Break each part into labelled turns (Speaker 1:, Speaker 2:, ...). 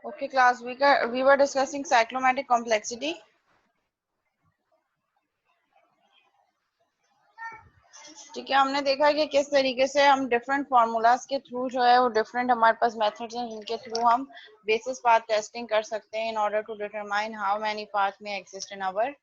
Speaker 1: Okay, class, we were discussing cyclomatic complexity. ठीक है, हमने देखा कि किस तरीके से हम डिफरेंट फार्मूलाज के थ्रू जो है वो डिफरेंट हमारे पास मेथड्स हैं जिनके थ्रू हम बेसिस पाथ टेस्टिंग कर सकते हैं in order to determine how many path में exist in our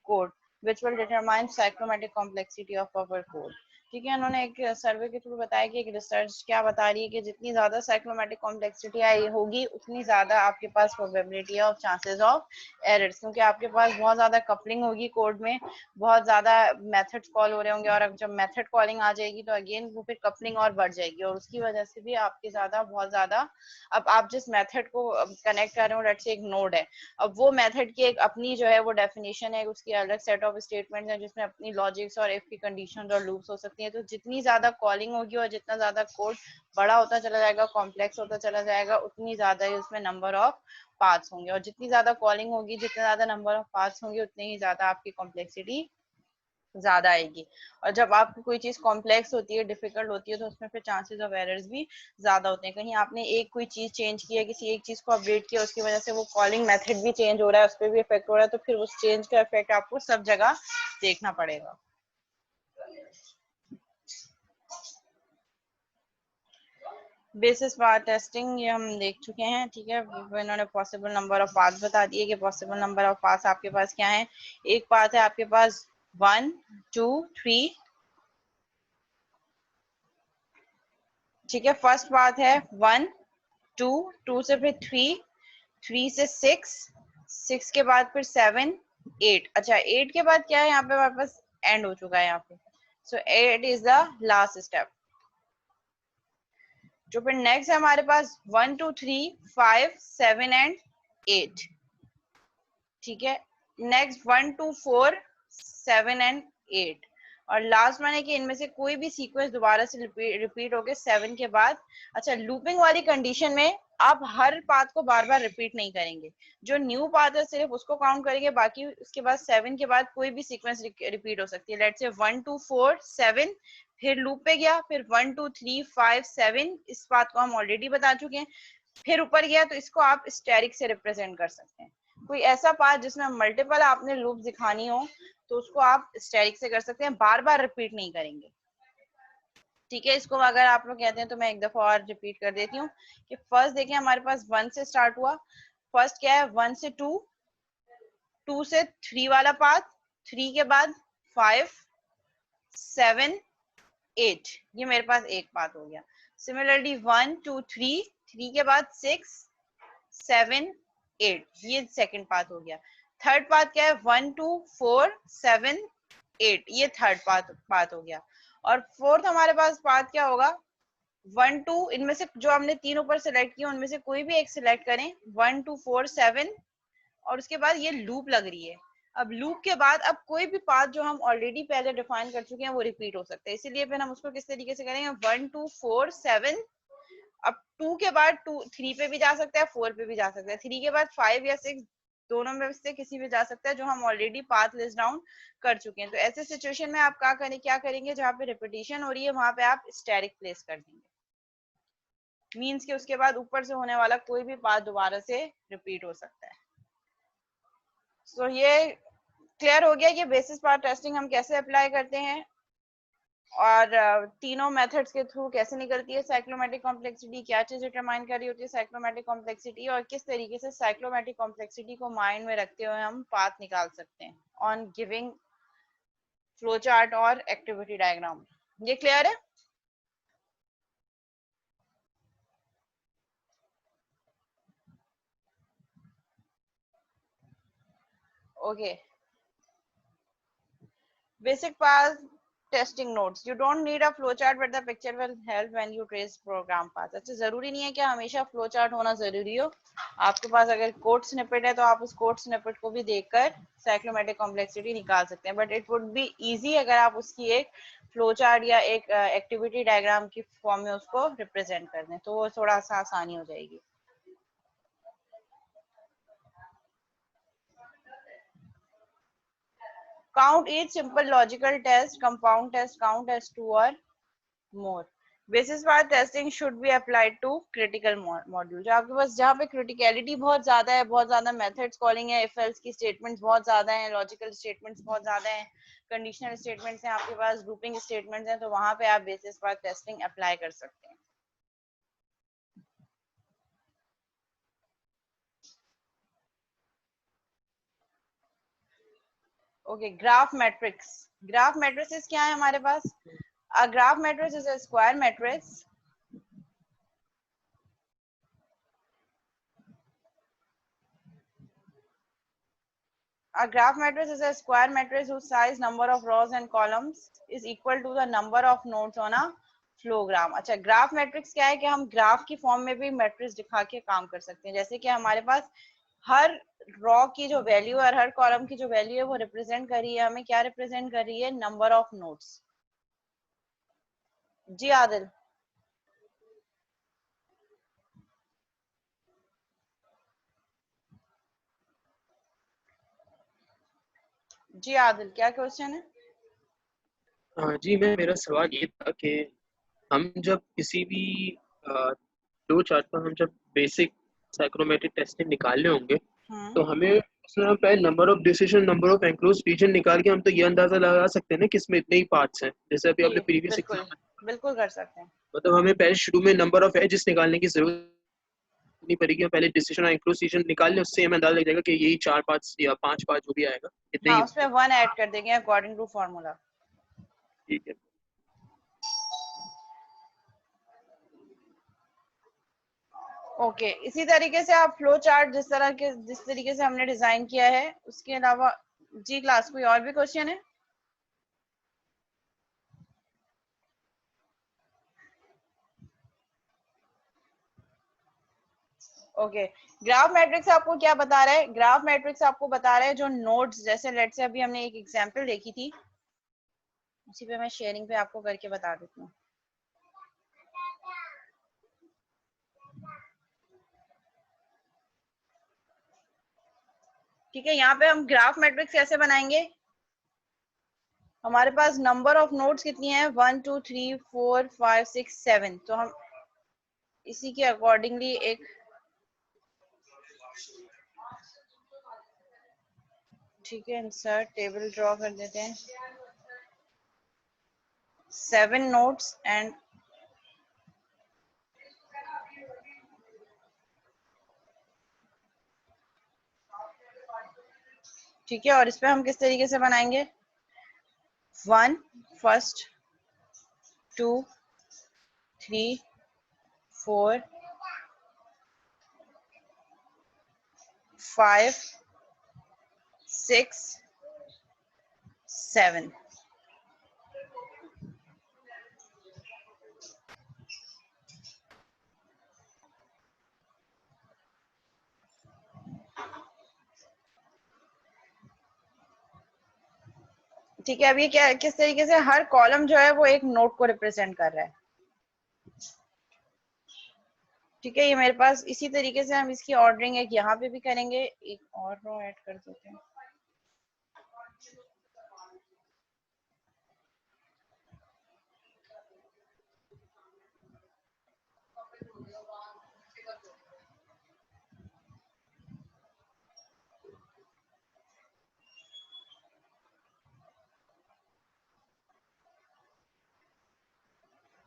Speaker 1: code which will determine cyclomatic complexity of our code. ठीक है, उन्होंने एक सर्वे के थ्रू बताया कि एक रिसर्च क्या बता रही है कि जितनी ज्यादा साइक्लोमेटिक कॉम्प्लेक्सिटी आई होगी उतनी ज्यादा आपके पास probability of chances of errors, क्योंकि आपके पास बहुत ज्यादा कपलिंग होगी कोड में, बहुत ज्यादा मेथड्स कॉल हो रहे होंगे, और अब जब मेथड कॉलिंग आ जाएगी तो अगेन वो फिर कपलिंग और बढ़ जाएगी और उसकी वजह से भी आपके ज्यादा बहुत ज्यादा, अब आप जिस मेथड को कनेक्ट कर रहे हो लेट्स से एक नोड है, अब वो मेथड की एक अपनी जो है वो डेफिनेशन है, उसकी अलग सेट ऑफ स्टेटमेंट्स हैं जिसमें अपनी लॉजिक्स और इफ की कंडीशंस और लूप्स हो सकती हैं। तो जितनी ज्यादा कॉलिंग होगी और जितना ज्यादा कोड बड़ा होता चला जाएगा, कॉम्प्लेक्स होता चला जाएगा, उतनी ज्यादा ही उसमें नंबर ऑफ पाथ्स होंगे, और जितनी ज्यादा कॉलिंग होगी, जितने ज्यादा नंबर ऑफ पाथ्स होंगे, उतनी ही ज्यादा आपकी कॉम्प्लेक्सिटी ज्यादा आएगी। और जब आपकी कोई चीज कॉम्प्लेक्स होती है, डिफिकल्ट होती है, तो उसमें फिर चांसेस ऑफ एरर्स भी ज्यादा होते हैं। कहीं आपने एक कोई चीज चेंज किया, किसी एक चीज को अपडेट किया, उसकी वजह से वो कॉलिंग मेथड भी चेंज हो रहा है, उस पर भी इफेक्ट हो रहा है, तो फिर उस चेंज का इफेक्ट आपको सब जगह देखना पड़ेगा। बेसिस पाथ टेस्टिंग ये हम देख चुके हैं। ठीक है, इन्होंने पॉसिबल नंबर ऑफ पाथ बता दिए कि पॉसिबल नंबर ऑफ पाथ आपके पास क्या है। एक पाथ है आपके पास 1 2 3, ठीक है, फर्स्ट पाथ है 1 2, 2 से फिर 3, 3 से 6, 6 के बाद फिर 7 8। अच्छा, 8 के बाद क्या है, यहाँ पे हमारे पास एंड हो चुका है यहाँ पे, सो 8 इज द लास्ट स्टेप। जो फिर नेक्स्ट है हमारे पास 1 2 3 5 7 एंड 8, ठीक है, नेक्स्ट 1 2 4 7 एंड 8, और लास्ट माने कि इनमें से कोई भी सीक्वेंस दोबारा से रिपीट होके 7 के बाद। अच्छा, लूपिंग वाली कंडीशन में आप हर पाथ को बार बार रिपीट नहीं करेंगे, जो न्यू पाथ है सिर्फ उसको काउंट करेंगे, बाकी उसके बाद 7 के बाद कोई भी सीक्वेंस रिपीट हो सकती है। लेट्स से 1 2 4 7, फिर लूप पे गया, फिर 1 2 3 5 7, इस पाथ को हम ऑलरेडी बता चुके हैं, फिर ऊपर गया, तो इसको आप स्टेरिक से रिप्रेजेंट कर सकते हैं। कोई ऐसा पाथ जिसमें मल्टीपल आपने लूप दिखानी हो तो उसको आप स्टेरिक से कर सकते हैं, बार बार रिपीट नहीं करेंगे। ठीक है, इसको अगर आप लोग कहते हैं तो मैं एक दफा और रिपीट कर देती हूँ कि फर्स्ट देखिए हमारे पास 1 से स्टार्ट हुआ, फर्स्ट क्या है 1 से 2, 2 से 3 वाला पाथ, 3 के बाद 5 7 8, ये मेरे पास एक पाथ हो गया। सिमिलरली 1 2 3, 3 के बाद 6 7 8, ये सेकंड पाथ हो गया। थर्ड पाथ क्या है 1 2 4 7 8, ये थर्ड पाथ हो गया। और फोर्थ हमारे पास पाथ क्या होगा 1 2, इनमें से जो हमने तीन ऊपर सेलेक्ट किया उनमें से कोई भी एक सिलेक्ट करें, 1 2 4 7, और उसके बाद ये लूप लग रही है। अब लूप के बाद अब कोई भी पाथ जो हम ऑलरेडी पहले डिफाइन कर चुके हैं वो रिपीट हो सकता है, इसीलिए फिर हम उसको किस तरीके से करेंगे 1 2 4 7, अब 2 के बाद 2 3 पे भी जा सकता है, 4 पे भी जा सकता है, 3 के बाद 5 या 6 दोनों में से किसी पे जा सकता है, जो हम ऑलरेडी पाथ लिस्ट डाउन कर चुके हैं। तो ऐसे सिचुएशन में आप क्या करेंगे, जहाँ पे रिपीटिशन हो रही है वहां पे आप स्टेरिक प्लेस कर देंगे, मींस कि उसके बाद ऊपर से होने वाला कोई भी पाथ दोबारा से रिपीट हो सकता है। सो ये क्लियर हो गया कि बेसिस पाथ टेस्टिंग हम कैसे अप्लाई करते हैं और तीनों मेथड्स के थ्रू कैसे निकलती है साइक्लोमेटिक कॉम्प्लेक्सिटी, क्या चीज डिटरमाइन कर रही होती है साइक्लोमेटिक कॉम्प्लेक्सिटी, और किस तरीके से साइक्लोमेटिक कॉम्प्लेक्सिटी को माइंड में रखते हुए हम पाथ निकाल सकते हैं ऑन गिविंग फ्लो चार्ट और एक्टिविटी डायग्राम। ये क्लियर है? Okay, basic path testing notes. You don't need a flowchart, but the picture will help when you trace program path. अच्छा, जरूरी नहीं है कि हमेशा flowchart होना जरूरी हो, आपके पास अगर कोड स्निपेट है तो आप उस कोड स्निपेट को भी देखकर साइक्लोमेटिक कॉम्प्लेक्सिटी निकाल सकते हैं, but it would be easy अगर आप उसकी एक फ्लोचार्ट या एक एक्टिविटी डायग्राम की फॉर्म में उसको रिप्रेजेंट कर दें, तो वो थोड़ा सा आसानी हो जाएगी। Count each simple logical test, compound test, count as 2 or more. Basis path testing should be applied to critical module, जो आपके पास जहाँ पे क्रिटिकलिटी बहुत ज्यादा है, बहुत ज्यादा मेथड्स कॉलिंग है, इफ एल्स की स्टेटमेंट्स बहुत ज्यादा हैं, लॉजिकल स्टेटमेंट्स बहुत ज्यादा हैं, कंडीशनल स्टेटमेंट्स हैं आपके पास, ग्रुपिंग स्टेटमेंट्स हैं, तो वहां पे आप बेसिस पाथ टेस्टिंग अप्लाई कर सकते हैं। Okay, graph matrix. Graph matrices क्या है हमारे पास? A graph matrix is a square matrix A graph matrix is a square matrix whose size, number of rows and columns is equal to the number of nodes on a फ्लोग्राम। अच्छा, graph matrix क्या है कि हम graph की form में भी matrix दिखा के काम कर सकते हैं। जैसे कि हमारे पास हर रो की जो वैल्यू और हर कॉलम की जो वैल्यू है वो रिप्रेजेंट कर रही है, हमें क्या रिप्रेजेंट कर रही है? Number of nodes. जी आदिल। जी आदिल, क्या क्वेश्चन है?
Speaker 2: हाँ जी, मेरा सवाल ये था कि हम जब किसी भी फ्लो चार्ट पर हम जब बेसिक साइक्रोमेट्रिक टेस्टिंग निकालने होंगे तो हमें उसमें हम पहले number of decision, number of enclose region निकाल के हम तो ये अंदाजा लगा सकते हैं ना कि इसमें इतने ही पार्ट्स हैं, जैसे अभी
Speaker 1: जी
Speaker 2: आपने प्रीवियस
Speaker 1: बिल्कुल,
Speaker 2: एग्जाम्पल।
Speaker 1: बिल्कुल कर सकते हैं।
Speaker 2: मतलब हमें पहले शुरू में नंबर ऑफ एजेस निकालने की जरूरत नहीं पड़ेगी, हम पहले डिसीजन और एंक्लोज रीजन निकाल लें, उससे हमें अंदाजा लग जाएगा कि यही 4 पार्ट्स या 5 पार्ट जो भी आएगा इतने ही
Speaker 1: हाँ, उसमें
Speaker 2: होंगे।
Speaker 1: 1 ऐड कर देंगे अकॉर्डिंग टू फॉर्मूला।
Speaker 2: ठीक है।
Speaker 1: ओके, इसी तरीके से आप फ्लो चार्ट जिस तरीके से हमने डिजाइन किया है उसके अलावा। जी क्लास, कोई और भी क्वेश्चन है? ओके, ग्राफ मैट्रिक्स आपको क्या बता रहा है? ग्राफ मैट्रिक्स आपको बता रहा है जो नोड्स, जैसे लेट से अभी हमने एक एग्जांपल देखी थी, उसी पे मैं शेयरिंग पे आपको करके बता देती हूँ। ठीक है, यहाँ पे हम ग्राफ मैट्रिक्स कैसे बनाएंगे? हमारे पास नंबर ऑफ नोड्स कितनी है? 1 2 3 4 5 6 7। तो हम इसी के अकॉर्डिंगली एक, ठीक है, इंसर्ट टेबल ड्रॉ कर देते हैं। 7 नोड्स एंड ठीक है, और इस पे हम किस तरीके से बनाएंगे? 1 फर्स्ट, 2 3 4 5 6 7। ठीक है, अब ये क्या, किस तरीके से हर कॉलम जो है वो एक नोड को रिप्रेजेंट कर रहा है। ठीक है, ये मेरे पास इसी तरीके से हम इसकी ऑर्डरिंग एक यहाँ पे भी करेंगे, एक और रो ऐड कर देते हैं।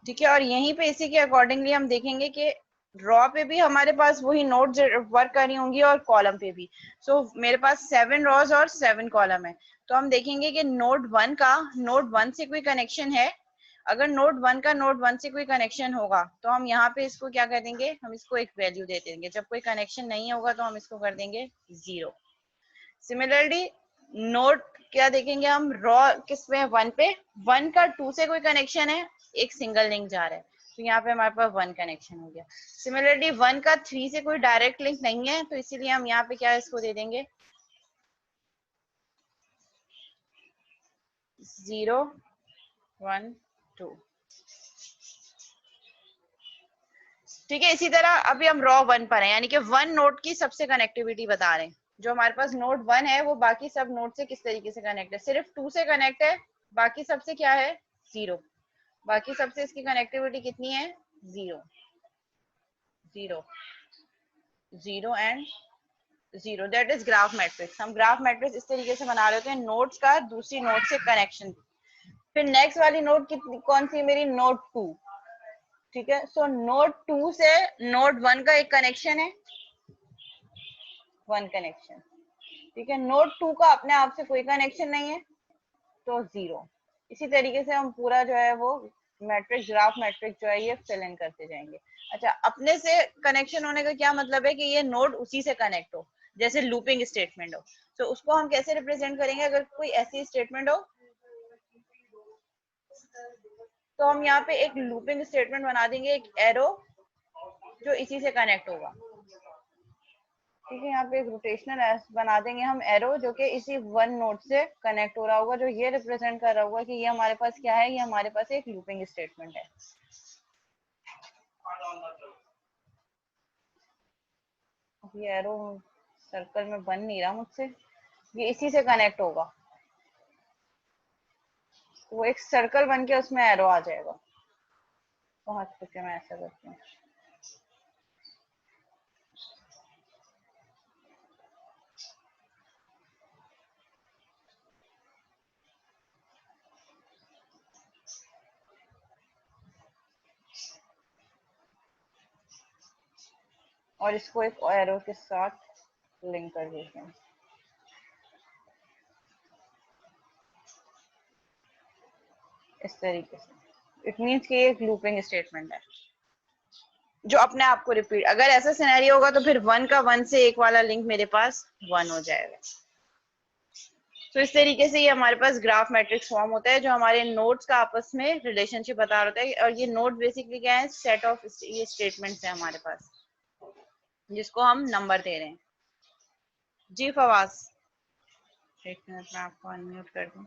Speaker 1: ठीक है, और यहीं पे इसी के अकॉर्डिंगली हम देखेंगे कि ड्रॉ पे भी हमारे पास वही नोड वर्क करनी होंगी और कॉलम पे भी। सो मेरे पास 7 रॉज और 7 कॉलम है, तो हम देखेंगे कि नोड 1 का नोड 1 से कोई कनेक्शन है। अगर नोड 1 का नोड 1 से कोई कनेक्शन होगा तो हम यहाँ पे इसको क्या कर देंगे? हम इसको एक वैल्यू दे देंगे। जब कोई कनेक्शन नहीं होगा तो हम इसको कर देंगे 0। सिमिलरली नोड क्या देखेंगे हम? रॉ किस पे है? 1 पे। 1 का 2 से कोई कनेक्शन है, एक सिंगल लिंक जा रहा है, तो यहाँ पे हमारे पास 1 कनेक्शन हो गया। सिमिलरली 1 का 3 से कोई डायरेक्ट लिंक नहीं है, तो इसीलिए हम यहाँ पे क्या इसको दे देंगे? 0 1 2। ठीक है, इसी तरह अभी हम रॉ 1 पर हैं, यानी कि 1 नोड की सबसे कनेक्टिविटी बता रहे हैं। जो हमारे पास नोड 1 है वो बाकी सब नोड से किस तरीके से कनेक्ट है? सिर्फ 2 से कनेक्ट है, बाकी सबसे क्या है? 0। बाकी सबसे इसकी कनेक्टिविटी कितनी है? 0 0 0 and 0, that is graph matrix. हम ग्राफ मैट्रिक्स इस तरीके से बना रहे होते हैं, नोड्स का दूसरी नोड से कनेक्शन। फिर नेक्स्ट वाली नोड कितनी कौन सी मेरी? नोड 2, ठीक है। सो नोड 2 से नोड 1 का एक कनेक्शन है, 1 कनेक्शन, ठीक है। नोड 2 का अपने आप से कोई कनेक्शन नहीं है, तो 0। इसी तरीके से हम पूरा जो है वो मैट्रिक्स, ग्राफ मैट्रिक्स जो है ये फिल इन करते जाएंगे। अच्छा, अपने से कनेक्शन होने का क्या मतलब है? कि ये नोड उसी से कनेक्ट हो, जैसे लूपिंग स्टेटमेंट हो। तो उसको हम कैसे रिप्रेजेंट करेंगे? अगर कोई ऐसी स्टेटमेंट हो तो हम यहाँ पे एक लूपिंग स्टेटमेंट बना देंगे, एक एरो जो इसी से कनेक्ट होगा, ठीक है। यहाँ पे एक रोटेशनल बना देंगे हम एरो, जो कि इसी 1 नोड से कनेक्ट हो रहा होगा, जो ये रिप्रेजेंट कर रहा होगा कि ये हमारे पास क्या है? ये हमारे पास एक लूपिंग स्टेटमेंट है। ये एरो सर्कल में बन नहीं रहा मुझसे, ये इसी से कनेक्ट होगा, वो एक सर्कल बन के उसमें एरो आ जाएगा। बहुत कुछ मैं ऐसा करती हूँ। और इसको एक एरो के साथ लिंक कर देते हैं। इस तरीके से इट मीन्स कि एक लूपिंग स्टेटमेंट है जो अपने आप को रिपीट। अगर ऐसा सिनेरियो होगा तो फिर 1 का 1 से एक वाला लिंक मेरे पास 1 हो जाएगा। तो इस तरीके से ये हमारे पास ग्राफ मैट्रिक्स फॉर्म होता है, जो हमारे नोड्स का आपस में रिलेशनशिप बता रहा होता है। और ये नोड बेसिकली क्या है? सेट ऑफ ये स्टेटमेंट्स है हमारे पास, जिसको हम नंबर दे रहे हैं। जी फवाज, एक मिनट मैं आपको अनम्यूट कर दूं।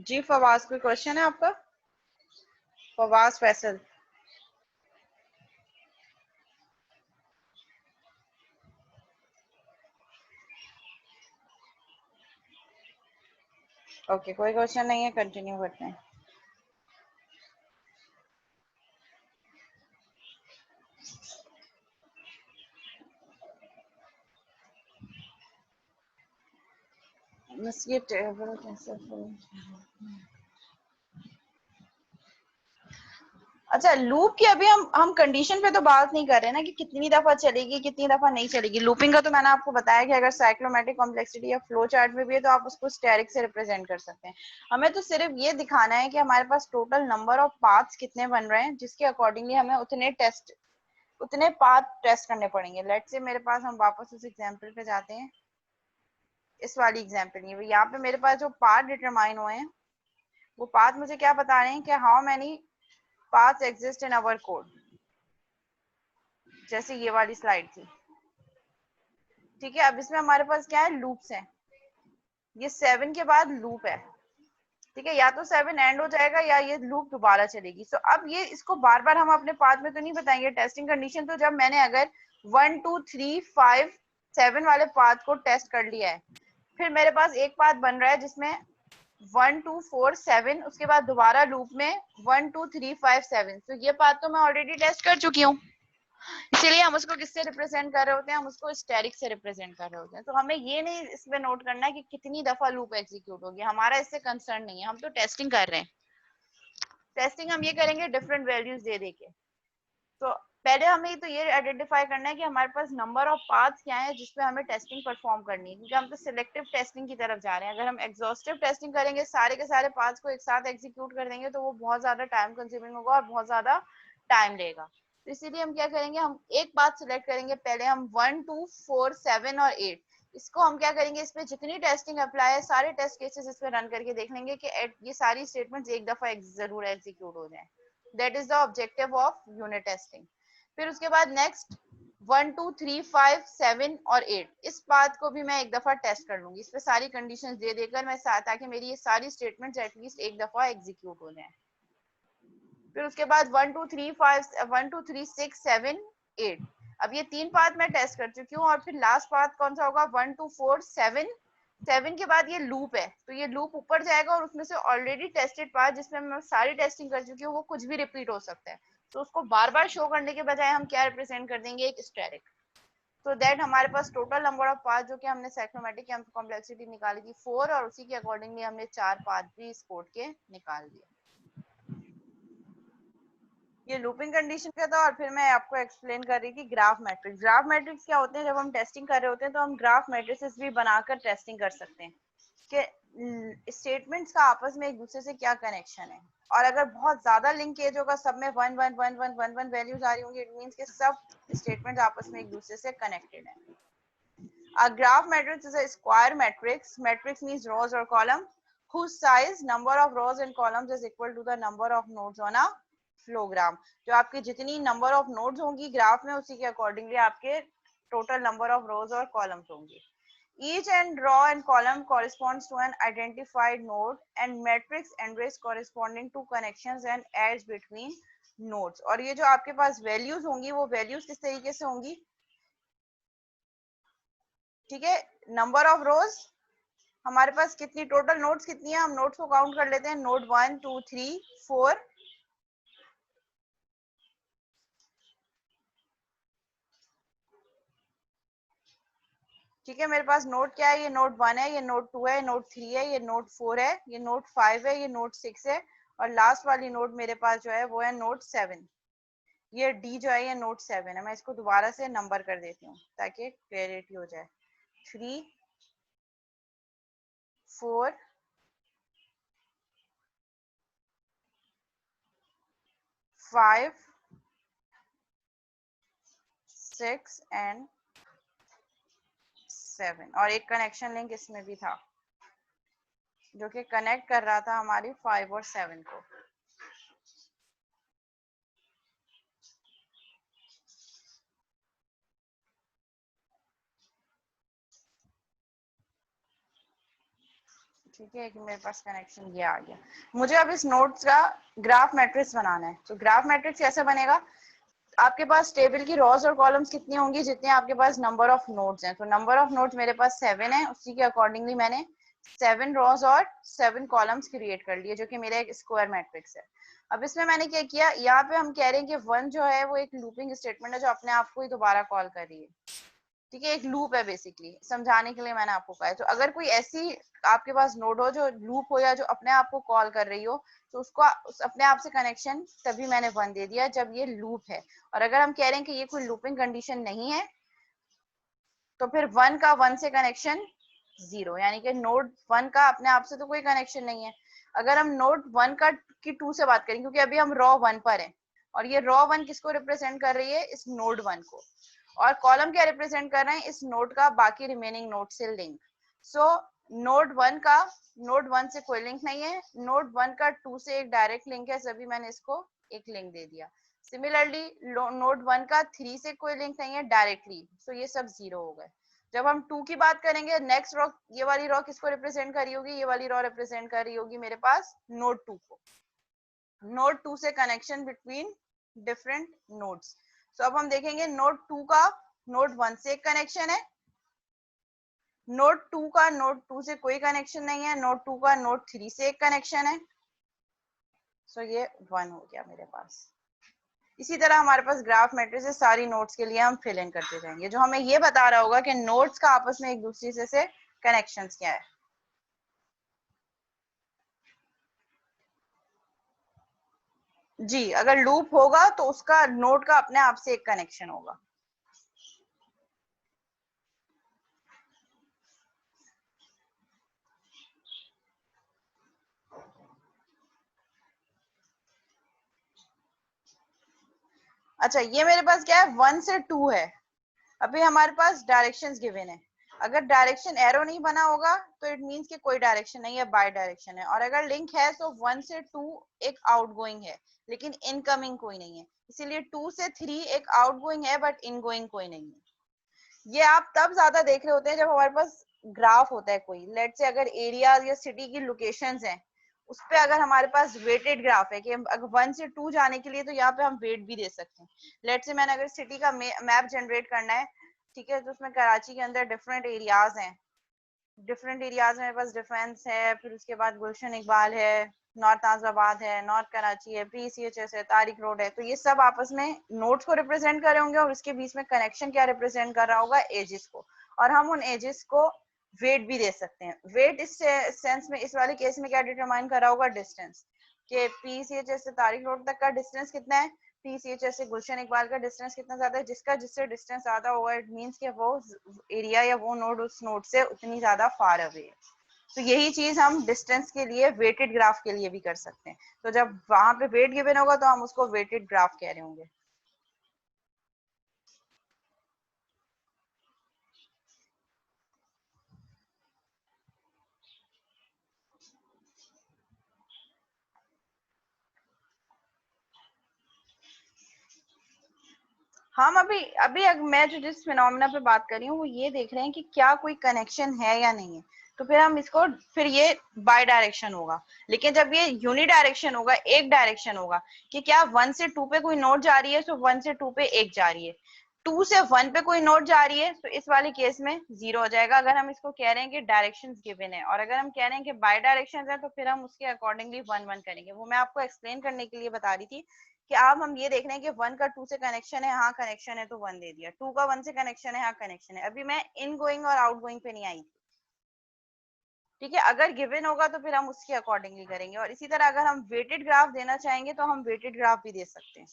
Speaker 1: जी फवाज, कोई क्वेश्चन है आपका? फवाज फैसल। ओके, कोई क्वेश्चन नहीं है, कंटिन्यू करते हैं। बस ये टेबल कैसे अच्छा, लूप की अभी हम कंडीशन पे तो बात नहीं कर रहे ना कि कितनी दफा चलेगी, कितनी दफा नहीं चलेगी। लूपिंग का तो मैंने आपको बताया कि अगर साइक्लोमेट्रिक कॉम्प्लेक्सिटी या फ्लो चार्ट में भी है तो आप उसको स्टेरिक से रिप्रेजेंट कर सकते हैं। हमें तो सिर्फ ये दिखाना है कि हमारे पास टोटल नंबर ऑफ पाथ्स कितने बन रहे हैं, जिसके अकॉर्डिंगली हमें उतने पाथ टेस्ट करने पड़ेंगे। लेट्स से मेरे पास, हम वापस उस एग्जाम्पल पे जाते हैं, इस वाली एग्जाम्पल में यहाँ पे मेरे पास जो पाथ डिटरमाइन हुए हैं, वो पाथ मुझे क्या बता रहे हैं कि how many paths exist in our code, जैसे ये वाली स्लाइड थी, ठीक है। अब इसमें हमारे पास क्या है? लूप्स हैं। ये 7 के बाद लूप है, ठीक है। या तो 7 एंड हो जाएगा या ये लूप दोबारा चलेगी। सो अब ये इसको बार बार हम अपने पाथ में तो नहीं बताएंगे। टेस्टिंग कंडीशन तो जब मैंने अगर 1 2 3 5 7 वाले पाथ को टेस्ट कर लिया है, फिर मेरे पास एक पाथ बन रहा है जिसमें 1 2 4 7, उसके बाद दोबारा लूप में 1 2 3 5 7। तो ये पाथ तो मैं ऑलरेडी टेस्ट कर चुकी हूँ, इसीलिए हम उसको किससे रिप्रेजेंट कर रहे होते हैं? हम उसको स्टेरिक से रिप्रेजेंट कर रहे होते हैं। तो हमें ये नहीं इसमें नोट करना है कि कितनी दफा लूप एग्जीक्यूट होगी, हमारा इससे कंसर्न नहीं है, हम तो टेस्टिंग कर रहे हैं। टेस्टिंग हम ये करेंगे डिफरेंट वैल्यूज दे के। तो पहले हमें तो ये आइडेंटिफाई करना है कि हमारे पास नंबर ऑफ पाथ्स क्या है जिसपे हमें टेस्टिंग परफॉर्म करनी है, क्योंकि हम तो सिलेक्टिव टेस्टिंग की तरफ जा रहे हैं। अगर हम एग्जॉस्टिव टेस्टिंग करेंगे, सारे के सारे पाथ्स को एक साथ एग्जीक्यूट कर देंगे, तो वो बहुत ज्यादा टाइम कंज्यूमिंग होगा और बहुत ज्यादा टाइम लेगा। तो इसीलिए हम क्या करेंगे? हम एक पाथ सिलेक्ट करेंगे, पहले हम 1 2 4 7 और 8, इसको हम क्या करेंगे? इस पे जितनी टेस्टिंग अप्लाई है, सारे टेस्ट केसेस इस पे रन करके देख लेंगे कि ये सारी स्टेटमेंट्स एक दफा जरूर एग्जीक्यूट हो जाए। That is the objective of unit testing. फिर उसके बाद नेक्स्ट 1 2 3 5 7 और 8, इस पाथ को भी मैं एक दफा टेस्ट कर लूंगी, इस पे सारी कंडीशंस दे देकर मैं, ताकि मेरी ये सारी स्टेटमेंट्स एटलीस्ट एक दफा एग्जीक्यूट हो जाए। फिर उसके बाद 1 2 3 5 1 2 3 6 7 8। अब ये 3 पाथ मैं टेस्ट कर चुकी हूँ और फिर लास्ट पाथ कौन सा होगा 1 2 4 7। 7 के बाद ये लूप है, तो ये लूप ऊपर जाएगा और उसमें से ऑलरेडी टेस्टेड पाथ जिसमें मैं सारी टेस्टिंग कर चुकी हूँ वो कुछ भी रिपीट हो सकता है, तो उसको बार बार शो करने के बजाय हम क्या रिप्रेजेंट कर देंगे, एक स्टेरिक। तो दैट हमारे पास टोटल नंबर ऑफ पाथ जो कि हमने साइक्लोमेटिक कॉम्प्लेक्सिटी निकाली थी 4, और उसी के अकॉर्डिंगली हमने 4 पाथ भी इस कोड के निकाल दिए। ये लूपिंग कंडीशन का था। और फिर मैं आपको एक्सप्लेन कर रही थी ग्राफ मैट्रिक्स। ग्राफ मैट्रिक्स क्या होते हैं, जब हम टेस्टिंग कर रहे होते हैं तो हम ग्राफ मैट्रिसेस भी बनाकर टेस्टिंग कर सकते हैं कि स्टेटमेंट्स का आपस में एक दूसरे से क्या कनेक्शन है। और अगर बहुत ज्यादा लिंकेज होगा, सब में 1 1 1 1 1 1 वैल्यूज आ रही होंगी, इट मींस कि सब स्टेटमेंट्स आपस में एक दूसरे से कनेक्टेड है। A graph matrix is a square matrix. Matrix means rows or column whose size, number of rows and columns is equal to the number of nodes on a फ्लोग्राम। जो आपकी जितनी नंबर ऑफ नोड्स होंगी graph में, उसी के accordingly आपके total number of रोज और columns होंगी। Each and row and column corresponds to an identified node and matrix address corresponding to connections and edge between nodes। और ये जो आपके पास वैल्यूज होंगी वो वैल्यूज किस तरीके से होंगी, ठीक है। नंबर ऑफ रोज, हमारे पास कितनी टोटल नोड्स कितनी है, हम नोड्स को काउंट कर लेते हैं। नोड 1 2 3 4, ठीक है। मेरे पास नोड क्या है, ये नोड 1 है, ये नोड 2 है, ये नोड 3 है, ये नोड 4 है, ये नोड 5 है, ये नोड 6 है, और लास्ट वाली नोड मेरे पास जो है वो है नोड 7। ये डी जो है ये नोड 7 है। मैं इसको दोबारा से नंबर कर देती हूँ ताकि क्लियरिटी हो जाए। 3 4 5 6 एंड 7। और एक कनेक्शन लिंक इसमें भी था जो कि कनेक्ट कर रहा था हमारी 5 और 7 को। ठीक है कि मेरे पास कनेक्शन ये आ गया। मुझे अब इस नोड्स का ग्राफ मैट्रिक्स बनाना है। तो ग्राफ मैट्रिक्स कैसे बनेगा, आपके पास टेबल की रोज और कॉलम्स कितनी होंगी, जितने आपके पास नंबर ऑफ नोड्स हैं। तो नंबर ऑफ नोड्स मेरे पास 7 है, उसी के अकॉर्डिंगली मैंने 7 रोज और 7 कॉलम्स क्रिएट कर लिए, जो कि मेरा एक स्क्वायर मैट्रिक्स है। अब इसमें मैंने क्या किया, यहाँ पे हम कह रहे हैं कि 1 जो है वो एक लूपिंग स्टेटमेंट है जो अपने आप को ही दोबारा कॉल कर रही है, ठीक है। एक लूप है बेसिकली, समझाने के लिए मैंने आपको कहा है। तो अगर कोई ऐसी आपके पास नोड हो जो लूप हो या जो अपने आप को कॉल कर रही हो, तो उसको अपने आप से कनेक्शन तभी मैंने 1 दे दिया जब ये लूप है। और अगर हम कह रहे हैं कि ये कोई लूपिंग कंडीशन नहीं है, तो फिर 1 का 1 से कनेक्शन 0, यानी कि नोड 1 का अपने आप से तो कोई कनेक्शन नहीं है। अगर हम नोड 1 का की 2 से बात करें, क्योंकि अभी हम रॉ 1 पर हैं, और ये रॉ 1 किसको रिप्रेजेंट कर रही है, इस नोड 1 को, और कॉलम क्या रिप्रेजेंट कर रहे हैं, इस नोड का बाकी रिमेनिंग नोड से लिंक। सो नोड 1 का नोड 1 से कोई लिंक नहीं है, नोड 1 का 2 से एक डायरेक्ट लिंक है, सभी मैंने इसको एक लिंक दे दिया। सिमिलरली नोड 1 का 3 से कोई लिंक नहीं है डायरेक्टली, सो ये सब 0 हो गए। जब हम 2 की बात करेंगे, नेक्स्ट रॉ, ये वाली रॉ किसको रिप्रेजेंट कर रही होगी, ये वाली रॉ रिप्रेजेंट कर रही होगी मेरे पास नोड 2 को। नोड 2 से कनेक्शन बिटवीन डिफरेंट नोड्स। सो अब हम देखेंगे नोड 2 का नोड 1 से एक कनेक्शन है, नोड 2 का नोड 2 से कोई कनेक्शन नहीं है, नोड 2 का नोड 3 से एक कनेक्शन है। सो ये 1 हो गया मेरे पास। इसी तरह हमारे पास ग्राफ मैट्रिक्स है, सारी नोड्स के लिए हम फिल इन करते जाएंगे, जो हमें ये बता रहा होगा कि नोड्स का आपस में एक दूसरे से कनेक्शंस क्या है। जी, अगर लूप होगा तो उसका नोड का अपने आप से एक कनेक्शन होगा। अच्छा, ये मेरे पास क्या है, 1 से 2 है। अभी हमारे पास डायरेक्शंस गिवन है। अगर डायरेक्शन एरो नहीं बना होगा तो इट मींस कि कोई डायरेक्शन नहीं है, बाय डायरेक्शन है। और अगर लिंक है तो 1 से 2 एक आउटगोइंग है, लेकिन इनकमिंग कोई नहीं है। इसीलिए 2 से 3 एक आउटगोइंग है बट इनगोइंग कोई नहीं है। ये आप तब ज्यादा देख रहे होते हैं जब हमारे पास ग्राफ होता है कोई, लेट से अगर एरिया या सिटी की लोकेशंस हैं उस पे अगर हमारे पास वेटेड ग्राफ है कि अगर 1 से 2 जाने के लिए तो यहाँ पे हम वेट भी दे सकते हैं। लेट्स से मैंने अगर सिटी का मैप जनरेट करना है, ठीक है, तो उसमें कराची के अंदर डिफरेंट एरियाज हैं, डिफरेंट एरियाज मेरे पास डिफेंस है, फिर उसके बाद गुलशन इकबाल है, नॉर्थ आजाबाद है, नॉर्थ कराची है, PCHS है, तारिक रोड है, तो ये सब आपस में नोड्स को रिप्रेजेंट कर रहे होंगे और उसके बीच में कनेक्शन क्या रिप्रेजेंट कर रहा होगा, एजेस को, और हम उन एजेस को वेट भी दे सकते हैं। वेट इस सेंस में, इस वाले केस में क्या डिटरमाइन कर रहा होगा, डिस्टेंस, कि PCHS से तारिक रोड तक का डिस्टेंस कितना है, PCHS से गुलशन इकबाल का डिस्टेंस कितना ज्यादा है, जिसका जिससे डिस्टेंस ज्यादा होगा इट मींस कि वो एरिया या वो नोड उस नोड से उतनी ज्यादा फार अवे है। तो यही चीज हम डिस्टेंस के लिए वेटेड ग्राफ के लिए भी कर सकते हैं। तो जब वहां पे वेट गिवन होगा तो हम उसको वेटेड ग्राफ कह रहे होंगे। हम मैं जो जिस फिनोमेना पे बात कर रही हूँ वो ये देख रहे हैं कि क्या कोई कनेक्शन है या नहीं है, तो फिर हम इसको, फिर ये बाय डायरेक्शन होगा। लेकिन जब ये यूनि डायरेक्शन होगा, एक डायरेक्शन होगा, कि क्या 1 से 2 पे कोई नोड जा रही है तो 1 से 2 पे एक जा रही है, 2 से 1 पे कोई नोड जा रही है तो इस वाले केस में 0 हो जाएगा, अगर हम इसको कह रहे हैं कि डायरेक्शंस गिवन है। और अगर हम कह रहे हैं कि बाय डायरेक्शंस है तो फिर हम उसके अकॉर्डिंगली 1 1 करेंगे। वो मैं आपको एक्सप्लेन करने के लिए बता रही थी कि अब हम ये देख रहे हैं कि 1 का 2 से कनेक्शन है, हाँ कनेक्शन है तो 1 दे दिया, 2 का 1 से कनेक्शन है, हाँ कनेक्शन है। अभी मैं इन गोइंग और आउट गोइंग पे नहीं आई थी, ठीक है। अगर गिवन होगा तो फिर हम उसके अकॉर्डिंगली करेंगे। और इसी तरह अगर हम वेटेड ग्राफ देना चाहेंगे तो हम वेटेड ग्राफ भी दे सकते हैं।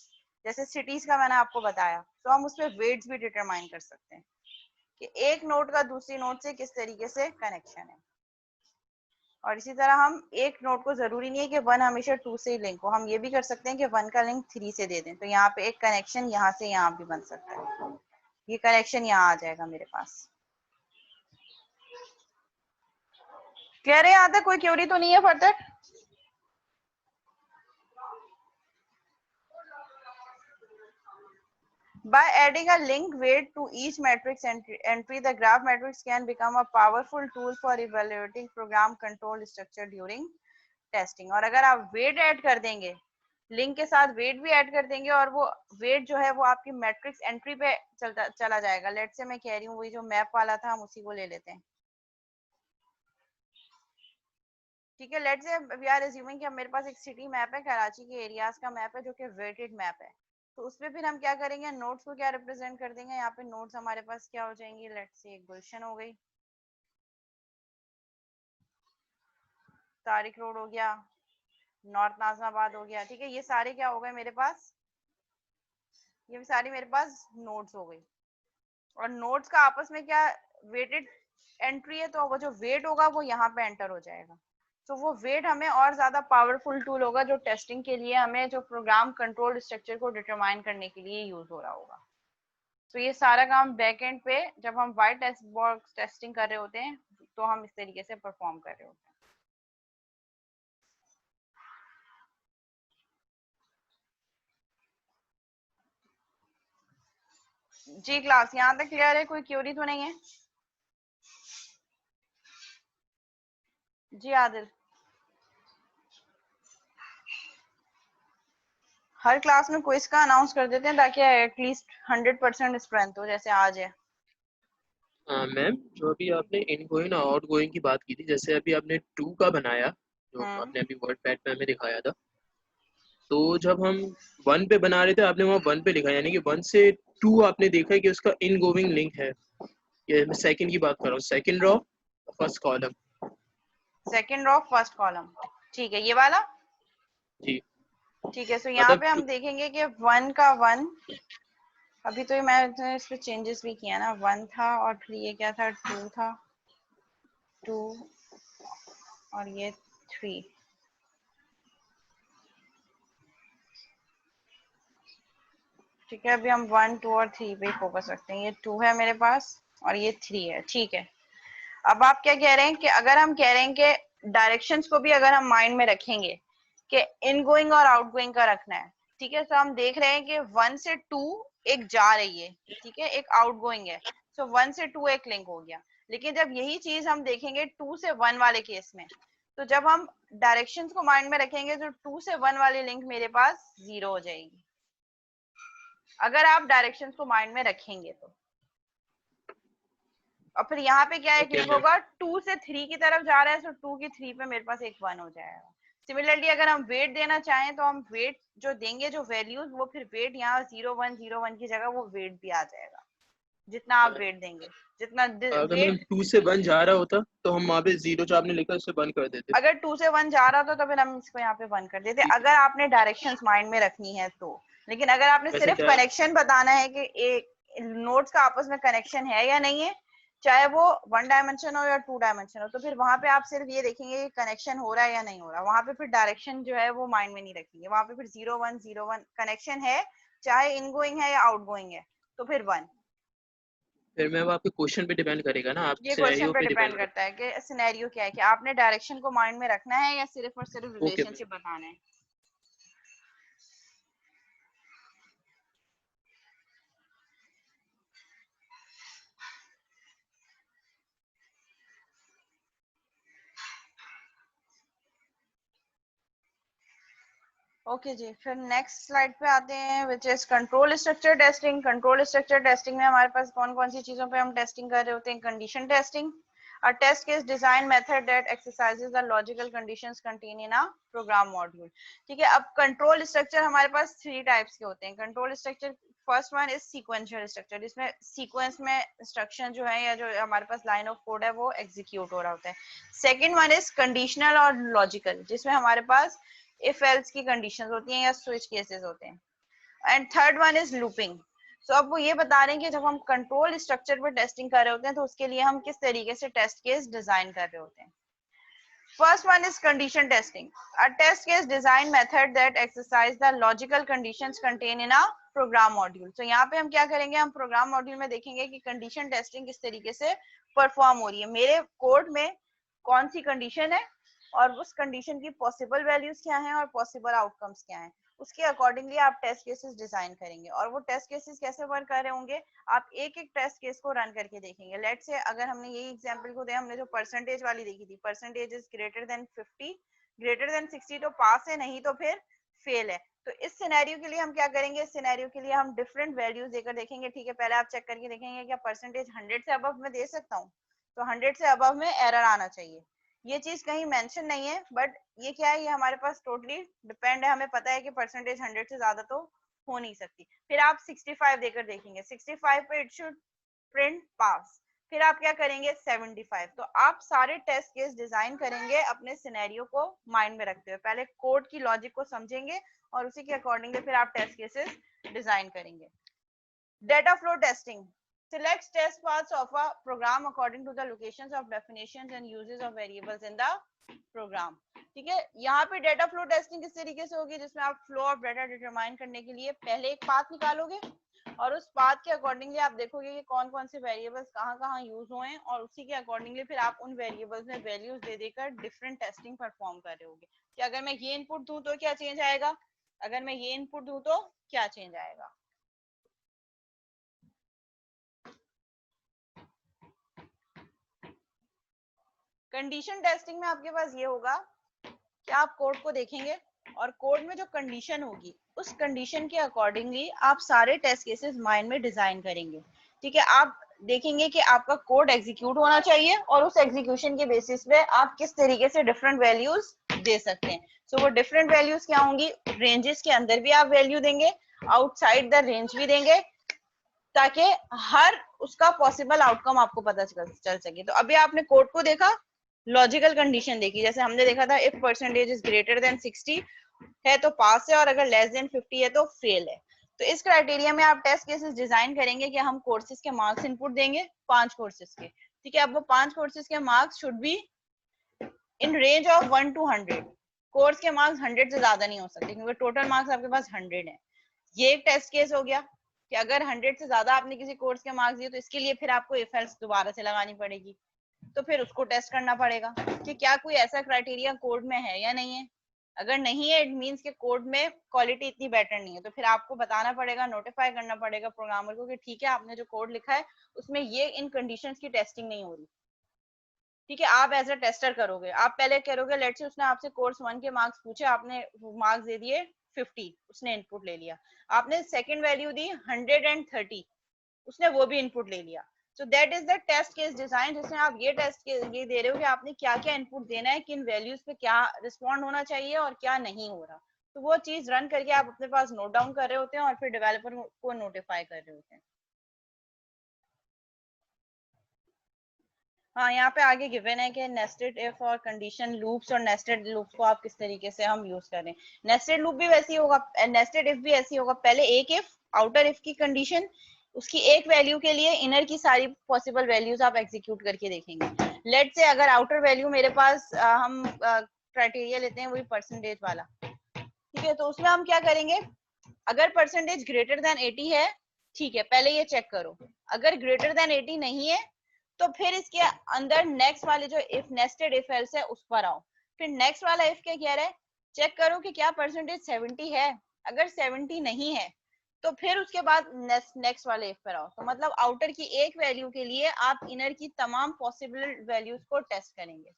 Speaker 1: जैसे सिटीज का मैंने आपको बताया, तो हम उसमें वेट्स भी डिटरमाइन कर सकते हैं कि एक नोड का दूसरी नोड से किस तरीके से कनेक्शन है। और इसी तरह हम एक नोड को जरूरी नहीं है कि 1 हमेशा 2 से ही लिंक हो, हम ये भी कर सकते हैं कि 1 का लिंक 3 से दे दें, तो यहाँ पे एक कनेक्शन यहाँ से यहाँ भी बन सकता है, ये कनेक्शन यहाँ आ जाएगा मेरे पास। क्लियर है यहाँ तक? कोई क्वेरी तो नहीं है further? By adding a link weight to each matrix entry, the graph matrix can become a powerful tool for evaluating program control structure during testing. और अगर आप वेट ऐड कर देंगे, लिंक के साथ वेट भी ऐड कर देंगे, और वो वेट जो है वो आपकी मैट्रिक्स एंट्री पे चला जाएगा। लेट से मैं कह रही हूँ वही जो मैप वाला था, हम उसी को ले लेते हैं, ठीक है। लेट से वी आर अज्यूमिंग कि अब मेरे पास एक सिटी मैप है, कराची के एरियाज का मैप है जो कि वेटेड मैप है। तो उसमें फिर हम क्या करेंगे, नोड्स को क्या रिप्रेजेंट कर देंगे, यहाँ पे नोड्स हमारे पास क्या हो जाएंगे, लेट से एक गुलशन हो गई, तारिक रोड हो गया, नॉर्थ नाजमाबाद हो गया, ठीक है। ये सारे क्या हो गए मेरे पास, ये सारी मेरे पास नोड्स हो गई। और नोड्स का आपस में क्या वेटेड एंट्री है, तो वो जो वेट होगा वो यहाँ पे एंटर हो जाएगा। तो वो वेट हमें और ज्यादा पावरफुल टूल होगा जो टेस्टिंग के लिए हमें जो प्रोग्राम कंट्रोल स्ट्रक्चर को डिटरमाइन करने के लिए यूज हो रहा होगा। तो ये सारा काम बैक एंड पे जब हम वाइट टेस्ट बॉक्स टेस्टिंग कर रहे होते हैं तो हम इस तरीके से परफॉर्म कर रहे होते हैं। जी क्लास यहाँ तक क्लियर है? कोई क्वेरी तो नहीं है? जी आदिल, हर क्लास में क्विज का अनाउंस कर देते हैं ताकि एटलीस्ट 100% स्ट्रेंथ हो, जैसे आज है।
Speaker 2: मैम, जो अभी आपने इनगोइंग और आउटगोइंग की बात की थी, जैसे अभी आपने 2 का बनाया, जो आपने अभी वर्ड पैड पे हमें दिखाया था, तो जब हम 1 पे बना रहे थे आपने वहाँ 1 पे लिखा, यानी कि 1 से 2 आपने देखा है कि उसका इनगोइंग लिंक है। ये मैं सेकंड की बात कर रहा हूँ, second row first column,
Speaker 1: second row first column, ठीक है, ये वाला,
Speaker 2: जी।
Speaker 1: ठीक है। सो यहाँ
Speaker 2: मतलब
Speaker 1: पे हम देखेंगे कि 1 का 1, अभी तो मैंने इस पे चेंजेस भी किया ना, 1 था और फिर ये क्या था, 2 था, 2 और ये 3, ठीक है। अभी हम 1 2 और 3 पे फोकस रखते हैं। ये 2 है मेरे पास और ये 3 है, ठीक है। अब आप क्या कह रहे हैं कि अगर हम कह रहे हैं कि डायरेक्शंस को भी अगर हम माइंड में रखेंगे कि इनगोइंग और आउटगोइंग का रखना है, ठीक है। तो हम देख रहे हैं कि 1 से 2 एक जा रही है, ठीक है, एक आउटगोइंग है, सो 1 से 2 एक लिंक हो गया। लेकिन जब यही चीज हम देखेंगे 2 से 1 वाले केस में, तो जब हम डायरेक्शंस को माइंड में रखेंगे तो 2 से 1 वाली लिंक मेरे पास 0 हो जाएगी, अगर आप डायरेक्शंस को माइंड में रखेंगे तो। और फिर यहाँ पे क्या एक लिंक होगा 2 से 3 की तरफ जा रहा है, तो 2 की 3 पे मेरे पास एक 1 हो जाएगा। सिमिलरली अगर हम वेट देना चाहें तो हम वेट जो देंगे, जो वैल्यूज, वो फिर वेट यहाँ 0 1 की जगह वो वेट भी आ जाएगा, जितना आप वेट देंगे, जितना
Speaker 2: अगर
Speaker 1: वेट।
Speaker 2: 2 से 1 जा रहा होता तो हम वहाँ पे 0 जो आपने लिखा उसे बंद कर देते।
Speaker 1: अगर 2 से 1 जा रहा था तो फिर हम इसको यहाँ पे 1 कर देते, अगर आपने डायरेक्शंस माइंड में रखनी है तो। लेकिन अगर आपने सिर्फ कनेक्शन बताना है कि एक नोड्स का आपस में कनेक्शन है या नहीं है, चाहे वो 1 डायमेंशन हो या 2 डायमेंशन हो, तो फिर वहां पे आप सिर्फ ये देखेंगे कि कनेक्शन हो रहा है या नहीं हो रहा। वहां पे फिर डायरेक्शन जो है वो माइंड में नहीं रखेंगे, वहां पे फिर 0 1 कनेक्शन है, चाहे इनगोइंग है या आउटगोइंग है, तो फिर 1।
Speaker 2: फिर मैं वो आपके क्वेश्चन पे डिपेंड करेगा ना, आप
Speaker 1: ये क्वेश्चन
Speaker 2: सिनेरियो
Speaker 1: पे
Speaker 2: पे
Speaker 1: डिपेंड
Speaker 2: डिपेंड कर।
Speaker 1: करता है कि सिनेरियो क्या है, कि आपने डायरेक्शन को माइंड में रखना है या सिर्फ और सिर्फ
Speaker 2: ओके।
Speaker 1: रिलेशनशिप बताना है। ओके जी, फिर नेक्स्ट स्लाइड पे आते हैं, which is control structure testing. Control structure testing में हमारे पास कौन कौन सी चीजों पे हम टेस्टिंग कर रहे होते हैं? Condition testing, a test case design method that exercises the logical conditions contained in a program module। ठीक है, अब कंट्रोल स्ट्रक्चर हमारे पास 3 टाइप्स के होते हैं। Control structure, first one is sequential structure, जिसमें सीक्वेंस में इंस्ट्रक्शन जो है या जो हमारे पास लाइन ऑफ कोड है वो एग्जीक्यूट हो रहा होता है। सेकेंड वन इज कंडीशनल और लॉजिकल, जिसमें हमारे पास इफ एल्स की कंडीशंस होती हैं या स्विच केसेस होते हैं। And third one is looping. So अब वो ये बता रहे हैं कि जब हम कंट्रोल स्ट्रक्चर पर टेस्टिंग कर रहे होते हैं तो उसके लिए हम किस तरीके से टेस्ट केस डिजाइन कर रहे होते हैं। First one is condition testing, a test case design method that exercise the logical conditions contained in a program module। तो यहाँ पे हम क्या करेंगे, हम प्रोग्राम मॉड्यूल में देखेंगे कि कंडीशन टेस्टिंग किस तरीके से परफॉर्म हो रही है, मेरे कोड में कौन सी कंडीशन है और उस कंडीशन की पॉसिबल वैल्यूज क्या हैं और पॉसिबल आउटकम्स क्या हैं, उसके अकॉर्डिंगली आप टेस्ट केसेस डिजाइन करेंगे। और वो टेस्ट केसेस कैसे वर्क कर रहे होंगे, आप एक एक टेस्ट केस को रन करके देखेंगे। लेट्स से अगर हमने यही एग्जांपल को दिया, हमने जो परसेंटेज वाली देखी थी, percentage is greater than 50, greater than 60 तो पास है, नहीं तो फिर फेल है। तो इस सिनेरियो के लिए हम क्या करेंगे, इस सिनेरियो के लिए हम डिफरेंट वैल्यूज देकर देखेंगे। ठीक है, पहले आप चेक करके देखेंगे क्या परसेंटेज 100 से अबव में दे सकता हूँ, तो 100 से अबव में एरर आना चाहिए। ये चीज कहीं मेंशन नहीं है, बट ये क्या है, ये हमारे पास टोटली डिपेंड है, हमें पता है कि परसेंटेज 100 से ज्यादा तो हो नहीं सकती। फिर आप 65 देकर देखेंगे, 65 पे इट शुड प्रिंट पास। फिर आप क्या करेंगे, 75। तो आप सारे टेस्ट केस डिजाइन करेंगे अपने सिनेरियो को माइंड में रखते हुए, पहले कोड की लॉजिक को समझेंगे और उसी के अकॉर्डिंगली फिर आप टेस्ट केसेस डिजाइन करेंगे। Data flow testing selects test paths of a program according to the locations of definitions and uses of variables in the program। ठीक है, यहाँ पे डेटा फ्लो टेस्टिंग किस तरीके से होगी, जिसमें आप फ्लो ऑफ डेटा डिटरमाइन करने के लिए पहले एक पाथ निकालोगे और उस पाथ के अकॉर्डिंगली आप देखोगे कि कौन कौन से वेरिएबल्स कहाँ कहाँ यूज हुए हैं, और उसी के अकॉर्डिंगली फिर आप उन वेरिएबल्स में वैल्यूज दे देकर डिफरेंट टेस्टिंग परफॉर्म कर रहे होगे कि अगर मैं ये इनपुट दूं तो क्या चेंज आएगा, अगर मैं ये इनपुट दूं तो क्या चेंज आएगा। कंडीशन टेस्टिंग में आपके पास ये होगा कि आप कोड को देखेंगे और कोड में जो कंडीशन होगी उस कंडीशन के अकॉर्डिंगली आप सारे टेस्ट केसेस माइंड में डिजाइन करेंगे। ठीक है, आप देखेंगे कि आपका कोड एग्जीक्यूट होना चाहिए और उस एग्जीक्यूशन के बेसिस पे आप किस तरीके से डिफरेंट वैल्यूज दे सकते हैं। सो वो डिफरेंट वैल्यूज क्या होंगी, रेंजेस के अंदर भी आप वैल्यू देंगे, आउटसाइड द रेंज भी देंगे, ताकि हर उसका पॉसिबल आउटकम आपको पता चल सके। तो अभी आपने कोड को देखा, लॉजिकल कंडीशन देखी, जैसे हमने देखा था if percentage is greater than 60 है तो पास है और अगर लेस देन 50 है तो फेल है। तो इस क्राइटेरिया में आप टेस्ट केसेस डिजाइन करेंगे कि हम कोर्सेज के मार्क्स इनपुट देंगे 5 कोर्सेज के। ठीक है, अब वो 5 कोर्सेज के marks should be in range of 1 to 100। Course के मार्क्स 100 से ज्यादा नहीं हो सकते क्योंकि टोटल मार्क्स आपके पास 100 है। ये एक टेस्ट केस हो गया कि अगर 100 से ज्यादा आपने किसी कोर्स के मार्क्स दिए तो इसके लिए फिर आपको इफ एल्स दोबारा से लगानी पड़ेगी, तो फिर उसको टेस्ट करना पड़ेगा कि क्या कोई ऐसा क्राइटेरिया कोड में है या नहीं है। अगर नहीं है, इट मींस कि कोड में क्वालिटी इतनी बेटर नहीं है, तो फिर आपको बताना पड़ेगा, नोटिफाई करना पड़ेगा प्रोग्रामर को कि ठीक है आपने जो कोड लिखा है उसमें ये इन कंडीशंस की टेस्टिंग नहीं हो रही। ठीक है, आप एज अ टेस्टर करोगे, आप पहले करोगे, लेट से उसने आपसे कोर्स 1 के मार्क्स पूछे, आपने मार्क्स दे दिए 50, उसने इनपुट ले लिया, आपने सेकंड वैल्यू दी 130, उसने वो भी इनपुट ले लिया। So that is the test case design, जिसमें आप ये टेस्ट ये दे रहे हो कि आपने क्या क्या इनपुट देना है, किन वैल्यूज पे क्या रिस्पॉन्ड होना चाहिए और क्या नहीं हो रहा। तो वो चीज रन करके आप अपने पास नोट डाउन कर रहे होते हैं और फिर डेवलपर को नोटिफाई कर रहे होते हैं। हाँ, यहाँ पे आगे गिवन है कि नेस्टेड इफ और कंडीशन लूप्स और नेस्टेड लूप्स को आप किस तरीके से हम यूज करें। नेस्टेड लूप भी वैसे ही होगा, नेस्टेड इफ भी ऐसी होगा, पहले एक इफ, आउटर इफ की कंडीशन, उसकी एक वैल्यू के लिए इनर की सारी पॉसिबल वैल्यूज आप एग्जीक्यूट करके देखेंगे। लेट से अगर आउटर वैल्यू मेरे पास हम क्राइटेरिया लेते हैं वही परसेंटेज वाला, ठीक है, तो उसमें हम क्या करेंगे, अगर परसेंटेज ग्रेटर देन 80 है, ठीक है, पहले ये चेक करो, अगर ग्रेटर देन 80 नहीं है तो फिर इसके अंदर नेक्स्ट वाले जो इफ नेस्टेड इफ एल्स है उस पर आओ। फिर नेक्स्ट वाला इफ क्या कह रहा है, चेक करो कि क्या परसेंटेज 70 है, अगर 70 नहीं है तो फिर उसके बाद नेक्स्ट वाले इफ पर आओ। तो मतलब आउटर की एक वैल्यू के लिए आप इनर की तमाम पॉसिबल वैल्यूज को टेस्ट करेंगे,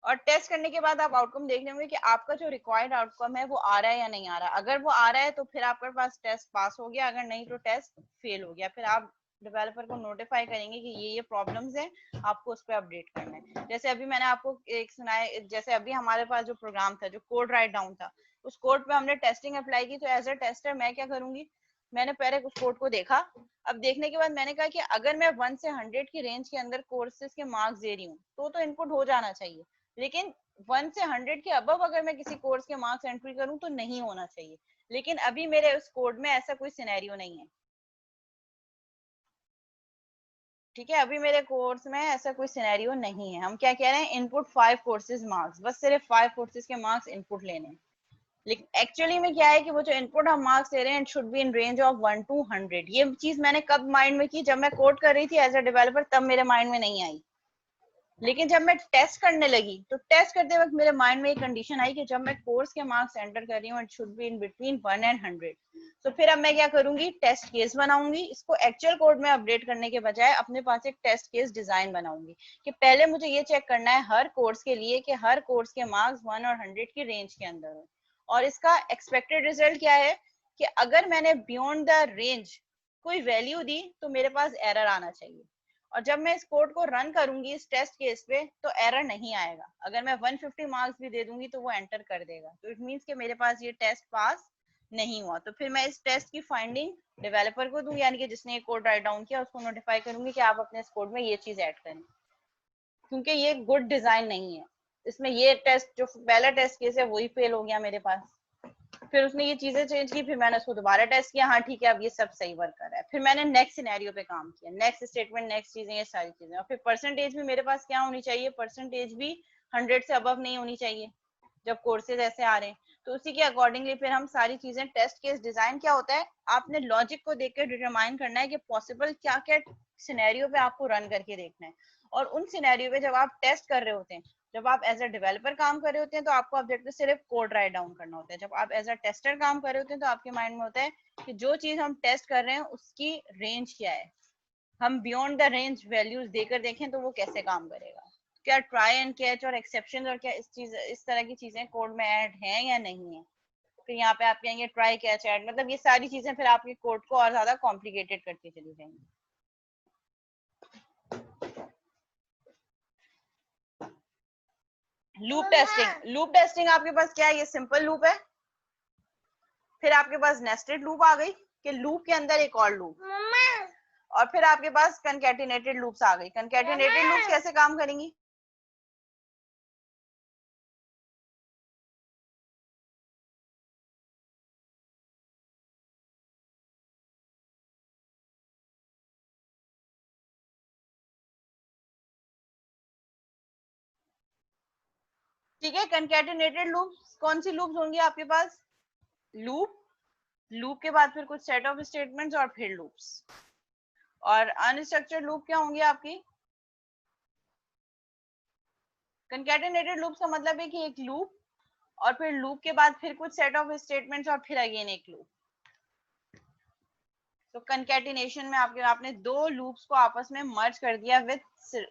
Speaker 1: और टेस्ट करने के बाद आप आउटकम देख लेंगे कि आपका जो रिक्वायर्ड आउटकम है वो आ रहा है या नहीं आ रहा। अगर वो आ रहा है तो फिर आपके पास टेस्ट पास हो गया, अगर नहीं तो टेस्ट फेल हो गया। फिर आप डेवलपर को नोटिफाई करेंगे कि ये प्रॉब्लम्स है, आपको उस पर अपडेट करना है। जैसे अभी मैंने आपको एक सुनाया, जैसे अभी हमारे पास जो प्रोग्राम था, जो कोड राइट डाउन था, उस कोड पे हमने टेस्टिंग अप्लाई की। तो एज अ टेस्टर मैं क्या करूंगी, मैंने पहले उस कोड को देखा, अब देखने के बाद मैंने कहा कि अगर मैं 1 से 100 की रेंज के अंदर कोर्सेज के मार्क्स दे रही हूँ तो इनपुट हो जाना चाहिए, लेकिन 1 से 100 के अबव अगर मैं किसी कोर्स के मार्क्स एंट्री करूं तो नहीं होना चाहिए। लेकिन अभी मेरे उस कोड में ऐसा कोई सिनेरियो नहीं है, ठीक है, अभी मेरे कोर्स में ऐसा कोई सिनेरियो नहीं है। हम क्या कह रहे हैं, इनपुट 5 कोर्सेज मार्क्स, बस सिर्फ 5 कोर्सेज के मार्क्स इनपुट लेने हैं। लेकिन एक्चुअली में क्या है कि वो जो इनपुट हम मार्क्स दे रहे हैं, should be in range of 1 to 100। ये चीज मैंने कब माइंड में की, जब मैं कोड कर रही थी एज अ डेवलपर, तब मेरे माइंड में नहीं आई। लेकिन जब मैं टेस्ट करने लगी तो टेस्ट करते वक्त मेरे माइंड में एक कंडीशन आई कि जब मैं कोर्स के मार्क्स एंटर कर रही हूँ, it should be in between 1 and 100। तो फिर अब मैं क्या करूंगी, टेस्ट केस बनाऊंगी, इसको एक्चुअल कोड में अपडेट करने के बजाय अपने पास एक टेस्ट केस डिजाइन बनाऊंगी कि पहले मुझे ये चेक करना है हर कोर्स के लिए कि हर कोर्स के मार्क्स 1 और 100 की रेंज के अंदर हो। और इसका एक्सपेक्टेड रिजल्ट क्या है कि अगर मैंने बियॉन्ड द रेंज कोई वैल्यू दी तो मेरे पास एरर आना चाहिए। और जब मैं इस कोड को रन करूंगी इस टेस्ट केस पे तो एरर नहीं आएगा। अगर मैं 150 मार्क्स भी दे दूंगी तो वो एंटर कर देगा। तो इट मींस कि मेरे पास ये टेस्ट पास नहीं हुआ। तो फिर मैं इस टेस्ट की फाइंडिंग डेवलपर को दूंगी, यानी कि जिसने ये कोड राइट डाउन किया उसको नोटिफाई करूंगी कि आप अपने इस कोड में ये चीज ऐड करें, क्योंकि ये गुड डिजाइन नहीं है। इसमें ये टेस्ट जो पहला टेस्ट केस है वही फेल हो गया मेरे पास। फिर उसने ये चीजें चेंज की, फिर मैंने उसको दोबारा टेस्ट किया, हाँ ठीक है अब ये सब सही वर्क कर रहा है। फिर मैंने नेक्स्ट सिनेरियो पे काम किया, नेक्स्ट स्टेटमेंट, नेक्स्ट चीजें, ये सारी चीजें। और फिर परसेंटेज भी मेरे पास क्या होनी चाहिए, परसेंटेज भी 100 से अबव नहीं होनी चाहिए जब कोर्सेज ऐसे आ रहे हैं। तो उसी के अकॉर्डिंगली फिर हम सारी चीजें, टेस्ट केस डिजाइन क्या होता है, आपने लॉजिक को देख कर डिटरमाइन करना है कि पॉसिबल क्या क्या सिनेरियो पे आपको रन करके देखना है। और उन सिनेरियो पे जब आप टेस्ट कर रहे होते हैं, जब आप एज अ डेवलपर काम कर रहे होते हैं तो आपको ऑब्जेक्टिव सिर्फ कोड राइट डाउन करना होता है। जब आप एज अ टेस्टर काम कर रहे होते हैं तो आपके माइंड में होता है कि जो चीज हम टेस्ट कर रहे हैं उसकी रेंज क्या है, हम बियॉन्ड द रेंज वैल्यूज देकर देखें तो वो कैसे काम करेगा, क्या ट्राई एंड कैच और एक्सेप्शन और क्या इस तरह की चीजें कोड में ऐड हैं या नहीं है। फिर यहाँ पे आप कहेंगे ट्राई कैच ऐड, मतलब ये सारी चीजें फिर आपके कोड को और ज्यादा कॉम्प्लिकेटेड करती चली जाएंगी। लूप टेस्टिंग आपके पास क्या है, ये सिंपल लूप है। फिर आपके पास नेस्टेड लूप आ गई कि लूप के अंदर एक और लूप, और फिर आपके पास कंकैटिनेटेड लूप्स आ गई। कंकैटिनेटेड लूप्स कैसे काम करेंगी, ठीक है। कंकैटिनेटेड लूप्स कौन सी लूप्स होंगी आपके पास, लूप, लूप के बाद फिर कुछ सेट ऑफ स्टेटमेंट्स और फिर लूप्स। और अनस्ट्रक्चर्ड लूप क्या होंगी आपकी, कंकैटिनेटेड लूप्स का मतलब है कि एक लूप और फिर लूप के बाद फिर कुछ सेट ऑफ स्टेटमेंट्स और फिर अगेन एक लूप। तो कंकैटिनेशन में आपने दो लूप्स को आपस में मर्ज कर दिया with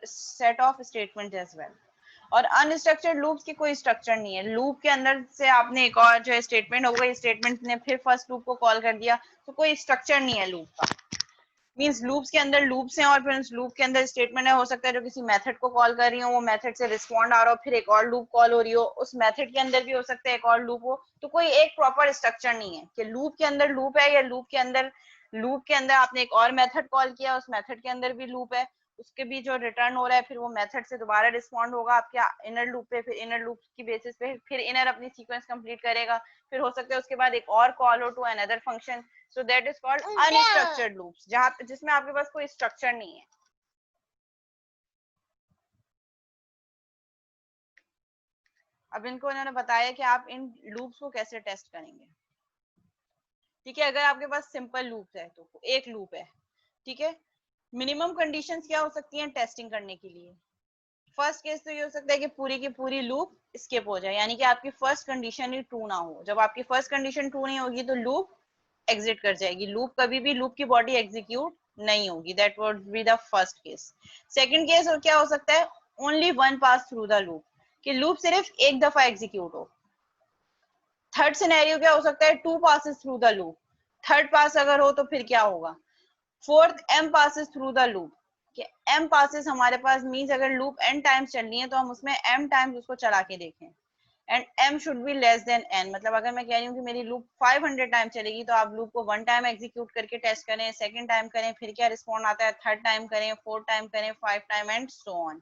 Speaker 1: set of statement as well. और अनस्ट्रक्चर्ड लूप्स की कोई स्ट्रक्चर नहीं है, लूप के अंदर से आपने एक और जो है स्टेटमेंट होगा, स्टेटमेंट ने फिर फर्स्ट लूप को कॉल कर दिया, तो कोई स्ट्रक्चर नहीं है लूप का। मींस लूप्स के अंदर लूप्स हैं और फिर उस लूप के अंदर स्टेटमेंट है, हो सकता है जो किसी मेथड को कॉल कर रही हो, वो मेथड से रिस्पॉन्ड आ रहा हो, फिर एक और लूप कॉल हो रही हो, उस मेथड के अंदर भी हो सकता है एक और लूप हो। तो कोई एक प्रॉपर स्ट्रक्चर नहीं है कि लूप के अंदर लूप है, या लूप के अंदर आपने एक और मेथड कॉल किया, उस मेथड के अंदर भी लूप है, उसके भी जो रिटर्न हो रहा है फिर वो मेथड से दोबारा रिस्पॉन्ड होगा आपके इनर लूप पे, फिर इनर लूप की बेसिस पे फिर इनर अपनी सीक्वेंस कंप्लीट करेगा, फिर हो सकता है उसके बाद एक और कॉल हो to another function. So that is called unstructured loops, जिसमें आपके पास कोई स्ट्रक्चर नहीं है। अब इनको इन्होंने बताया कि आप इन लूप्स को कैसे टेस्ट करेंगे। ठीक है, अगर आपके पास सिंपल लूप है तो एक लूप है, ठीक है। मिनिमम कंडीशंस क्या हो सकती हैं टेस्टिंग करने के लिए? फर्स्ट केस तो ये हो सकता है कि पूरी की पूरी लूप स्किप हो जाए, यानी कि आपकी फर्स्ट कंडीशन ही ट्रू ना हो। जब आपकी फर्स्ट कंडीशन ट्रू नहीं होगी तो लूप एग्जिट कर जाएगी, लूप कभी भी लूप की बॉडी एग्जीक्यूट नहीं होगी। That would be the first case. Second case और क्या हो सकता है? Only one pass through the loop, कि लूप सिर्फ एक दफा एग्जीक्यूट हो। थर्ड सिनेरियो क्या हो सकता है? Two passes through the loop, third pass अगर हो तो फिर क्या होगा? Fourth, m passes through the loop, कि एम पासेस हमारे पास मींस अगर लूप एन टाइम्स चलनी है तो हम उसमें एम टाइम्स उसको चला के देखें, and m should be less than n। मतलब अगर मैं कह रही हूँ कि मेरी लूप 500 टाइम चलेगी तो आप लूप को वन टाइम एग्जीक्यूट करके टेस्ट करें, सेकंड टाइम करें, फिर क्या रिस्पॉन्ड आता है, थर्ड टाइम करें, फोर्थ टाइम करें, 5 time and so on.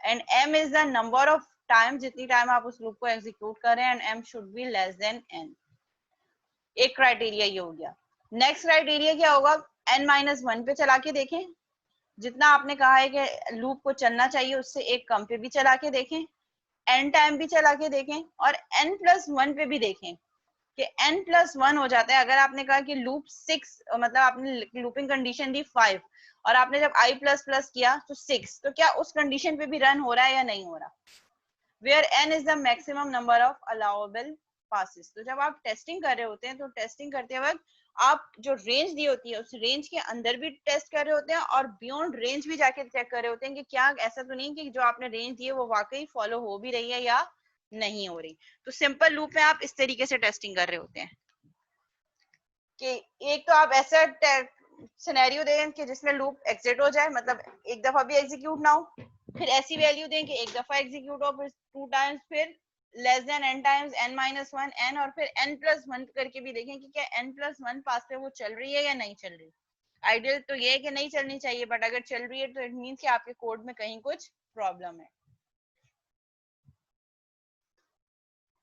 Speaker 1: And m is the number of time, जितनी टाइम आप उस लूप को एग्जीक्यूट करें, and m should be less than n। एक क्राइटेरिया ये हो गया। नेक्स्ट क्राइटेरिया क्या होगा? n-1 पे चला के देखें, जितना आपने कहा है कि लूप को चलना चाहिए उससे एक कम पे भी चला के देखें, n टाइम भी चला के देखें, और n+1 पे भी देखें कि n+1 हो जाता है। अगर आपने कहा कि लूप 6, मतलब आपने लूपिंग कंडीशन दी 5 और आपने जब i++ किया तो 6, तो क्या उस कंडीशन पे भी रन हो रहा है या नहीं हो रहा? Where n is the maximum number of allowable passes. तो जब आप टेस्टिंग कर रहे होते हैं तो टेस्टिंग करते वक्त आप जो रेंज दी होती है उस रेंज के अंदर भी टेस्ट कर रहे होते हैं और बियॉन्ड रेंज भी जाके चेक कर रहे होते हैं कि क्या ऐसा तो नहीं कि जो आपने रेंज दी है वो वाकई फॉलो हो भी रही है या नहीं हो रही। तो सिंपल लूप में आप इस तरीके से टेस्टिंग कर रहे होते हैं कि एक तो आप ऐसा सिनेरियो दें कि जिसमें लूप एग्जिट हो जाए, मतलब एक दफा भी एग्जीक्यूट ना हो, फिर ऐसी वैल्यू दें कि एक दफा एग्जीक्यूट हो, फिर 2 टाइम्स, फिर less than n times n-1 n, और फिर n+1 करके भी देखें कि क्या n+1 पास पे वो चल रही है या नहीं चल रही। आइडियल तो ये है कि नहीं चलनी चाहिए, बट अगर चल रही है तो इट मींस कि आपके कोड में कहीं कुछ प्रॉब्लम है।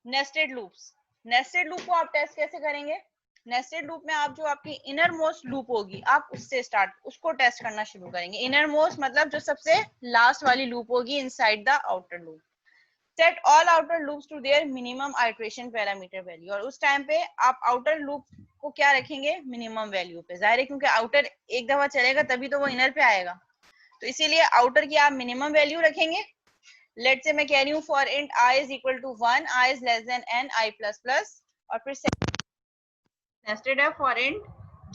Speaker 1: नेस्टेड लूप्स, नेस्टेड लूप को आप टेस्ट कैसे करेंगे? नेस्टेड लूप में आप जो आपकी इनर मोस्ट लूप होगी आप उससे उसको टेस्ट करना शुरू करेंगे। इनर मोस्ट मतलब जो सबसे लास्ट वाली लूप होगी inside the outer loop. Set all outer loops to their minimum iteration parameter value, और उस टाइम पे आप आउटर लूप को क्या रखेंगे? मिनिमम वैल्यू पे। जाहिर है क्योंकि आउटर एक दफा चलेगा तभी तो वो इनर पे आएगा, तो इसीलिए आउटर की आप मिनिमम वैल्यू रखेंगे। लेट्स से मैं कह रही हूँ for int i is equal to 1, i is less than n, i++, और फिर नेस्टेड है for int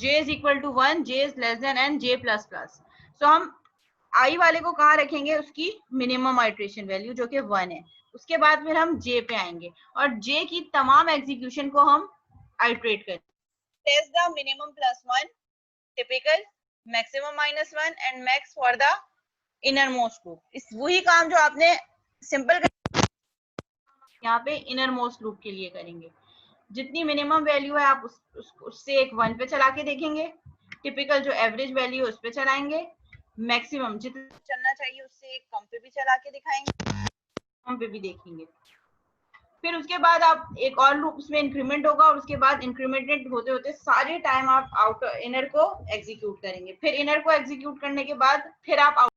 Speaker 1: j is equal to 1, j is less than n, j++। So हम i वाले को कहाँ रखेंगे? उसकी मिनिमम आइट्रेशन वैल्यू जो कि 1 है। उसके बाद फिर हम j पे आएंगे और j की तमाम एग्जीक्यूशन को हम आइट्रेट करेंगे। Test the minimum +1, typical, maximum -1 and max for the inner most loop. इस वही काम जो आपने सिंपल यहाँ पे इनर मोस्ट लूप के लिए करेंगे। जितनी मिनिमम वैल्यू है आप उससे एक 1 पे चला के देखेंगे, टिपिकल जो एवरेज वैल्यू है उस पे चलाएंगे, मैक्सिमम जितना चलना चाहिए उससे एक कम पे भी चला के दिखाएंगे, कम पे भी देखेंगे। फिर उसके बाद आप एक और लूप उसमें इंक्रीमेंट होगा और उसके बाद इंक्रीमेंटेड होते होते सारे टाइम आप आउटर इनर को एग्जीक्यूट करेंगे। फिर इनर को एग्जीक्यूट करने के बाद फिर आप